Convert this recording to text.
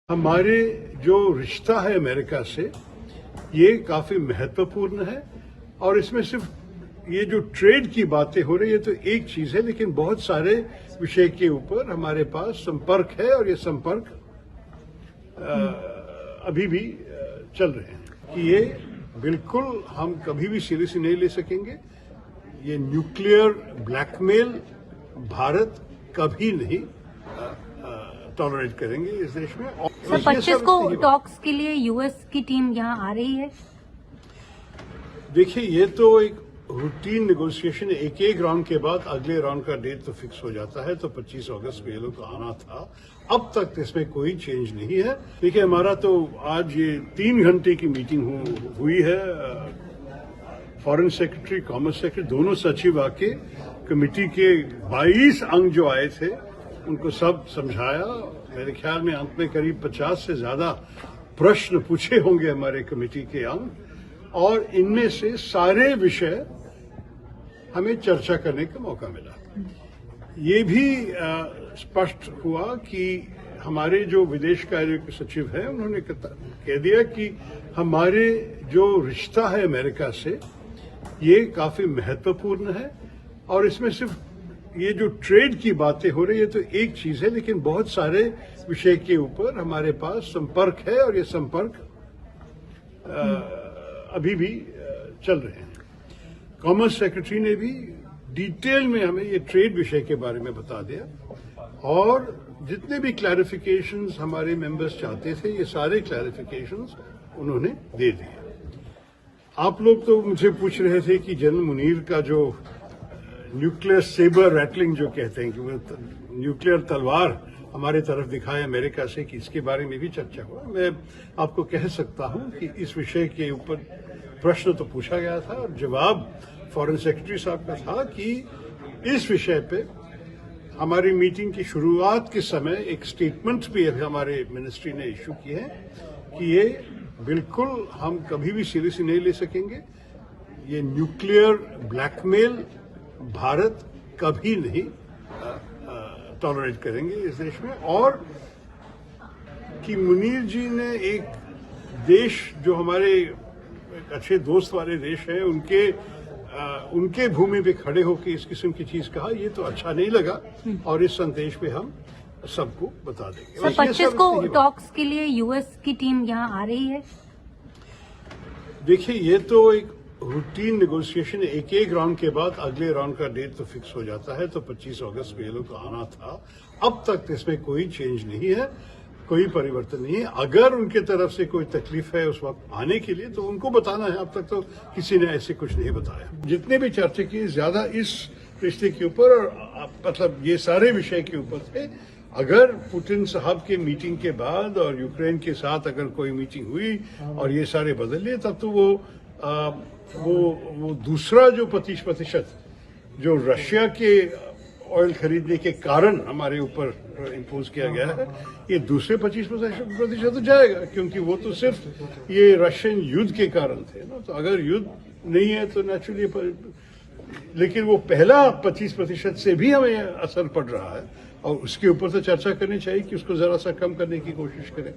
हमारे जो रिश्ता है अमेरिका से ये काफी महत्वपूर्ण है और इसमें सिर्फ ये जो ट्रेड की बातें हो रही है तो एक चीज है, लेकिन बहुत सारे विषय के ऊपर हमारे पास संपर्क है और ये संपर्क अभी भी चल रहे हैं कि ये बिल्कुल हम कभी भी सीरियसली नहीं ले सकेंगे। ये न्यूक्लियर ब्लैकमेल भारत कभी नहीं टॉलरेट करेंगे इस देश में। सर 25 को टॉक्स के लिए यूएस की टीम यहाँ आ रही है। देखिए, ये तो एक रूटीन नेगोशिएशन, एक राउंड के बाद अगले राउंड का डेट तो फिक्स हो जाता है। तो 25 अगस्त को ये लोग को आना था। अब तक इसमें कोई चेंज नहीं है। देखिए, हमारा तो आज ये 3 घंटे की मीटिंग हुई है। फॉरेन सेक्रेटरी, कॉमर्स सेक्रेटरी, दोनों सचिव आके कमेटी के 22 अंग जो आए थे उनको सब समझाया। मेरे ख्याल में अंत में करीब 50 से ज्यादा प्रश्न पूछे होंगे हमारे कमेटी के अंग, और इनमें से सारे विषय हमें चर्चा करने का मौका मिला। ये भी स्पष्ट हुआ कि हमारे जो विदेश कार्य के सचिव हैं उन्होंने कह दिया कि हमारे जो रिश्ता है अमेरिका से ये काफी महत्वपूर्ण है और इसमें सिर्फ ये जो ट्रेड की बातें हो रही है तो एक चीज है, लेकिन बहुत सारे विषय के ऊपर हमारे पास संपर्क है और ये संपर्क अभी भी चल रहे हैं। कॉमर्स सेक्रेटरी ने भी डिटेल में हमें ये ट्रेड विषय के बारे में बता दिया और जितने भी क्लैरिफिकेशंस हमारे मेंबर्स चाहते थे ये सारे क्लैरिफिकेशंस उन्होंने दे दिए। आप लोग तो मुझे पूछ रहे थे कि जनरल मुनीर का जो न्यूक्लियर सेबर रैटलिंग जो कहते हैं कि वो न्यूक्लियर तलवार हमारे तरफ दिखाए अमेरिका से, कि इसके बारे में भी चर्चा हुआ। मैं आपको कह सकता हूं कि इस विषय के ऊपर प्रश्न तो पूछा गया था और जवाब फॉरेन सेक्रेटरी साहब का था कि इस विषय पे हमारी मीटिंग की शुरुआत के समय एक स्टेटमेंट भी हमारे मिनिस्ट्री ने इश्यू की है कि ये बिल्कुल हम कभी भी सीरियसली नहीं ले सकेंगे। ये न्यूक्लियर ब्लैकमेल भारत कभी नहीं टॉलरेट करेंगे इस देश में, और कि मुनीर जी ने एक देश जो हमारे अच्छे दोस्त वाले देश है उनके भूमि पे खड़े होकर इस किस्म की चीज कहा, ये तो अच्छा नहीं लगा और इस संदेश पे हम सबको बता देंगे। सर 25 को टॉक्स के लिए यूएस की टीम यहाँ आ रही है। देखिए, ये तो एक रूटीन नेगोशिएशन, एक राउंड के बाद अगले राउंड का डेट तो फिक्स हो जाता है। तो 25 अगस्त को ये लोग को आना था। अब तक इसमें कोई चेंज नहीं है, कोई परिवर्तन नहीं है। अगर उनके तरफ से कोई तकलीफ है उस वक्त आने के लिए तो उनको बताना है। अब तक तो किसी ने ऐसे कुछ नहीं बताया। जितने भी चर्चा की ज्यादा इस रिश्ते के ऊपर और मतलब ये सारे विषय के ऊपर थे। अगर पुतिन साहब के मीटिंग के बाद और यूक्रेन के साथ अगर कोई मीटिंग हुई और ये सारे बदल लिए तब तो वो दूसरा जो 25% जो रशिया के ऑयल खरीदने के कारण हमारे ऊपर इम्पोज किया गया है, ये दूसरे 25% तो जाएगा, क्योंकि वो तो सिर्फ ये रशियन युद्ध के कारण थे ना। तो अगर युद्ध नहीं है तो नेचुरली, लेकिन वो पहला 25% से भी हमें असर पड़ रहा है और उसके ऊपर तो चर्चा करनी चाहिए कि उसको जरा सा कम करने की कोशिश करें।